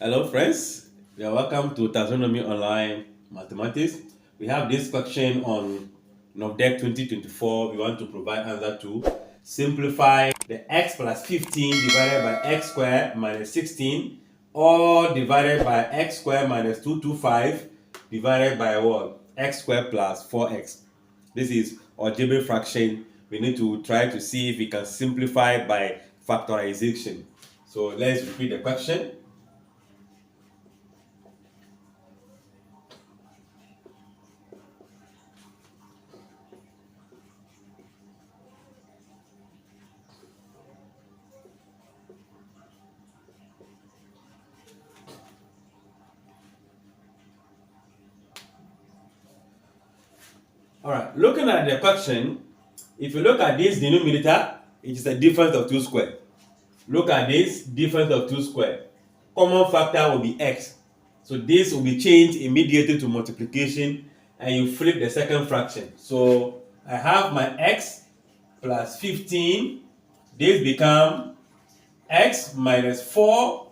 Hello friends, you are welcome to Taxonomy Online Mathematics. We have this question on NOV-DEC 2024. We want to provide answer to simplify the x plus 15 divided by x squared minus 16 or divided by x squared minus 225 divided by what? X squared plus 4x. This is algebraic fraction. We need to try to see if we can simplify by factorization. So let's repeat the question. All right, looking at the question, if you look at this denominator, it is a difference of 2 square. Look at this difference of 2 square. Common factor will be x. So this will be changed immediately to multiplication and you flip the second fraction. So I have my x plus 15. This become x minus 4x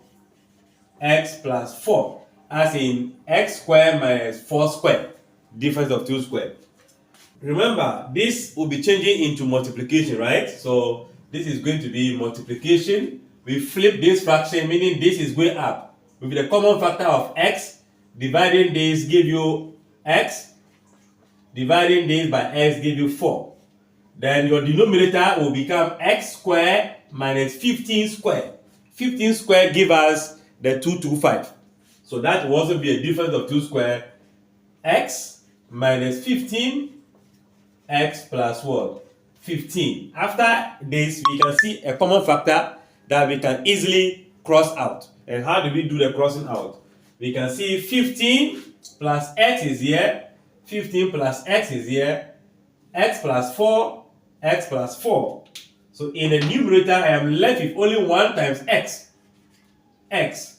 plus 4, as in x squared minus 4 squared, difference of 2 square. Remember, this will be changing into multiplication, right? So this is going to be multiplication. We flip this fraction, meaning this is going up. With the common factor of x, dividing this give you x, dividing this by x give you 4. Then your denominator will become x squared minus 15 squared. 15 squared give us the 225. So that will also be a difference of 2 squared. X minus 15 x plus what? 15. After this, we can see a common factor that we can easily cross out. And how do we do the crossing out? We can see 15 plus x is here, 15 plus x is here, x plus 4, x plus 4. So in the numerator, I am left with only 1 times x. X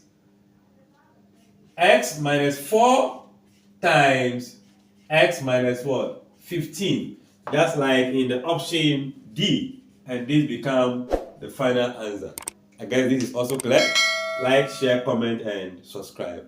minus 4 times x minus what? 15. Just like in the option D, and this becomes the final answer. I guess this is also clear. Like, share, comment, and subscribe.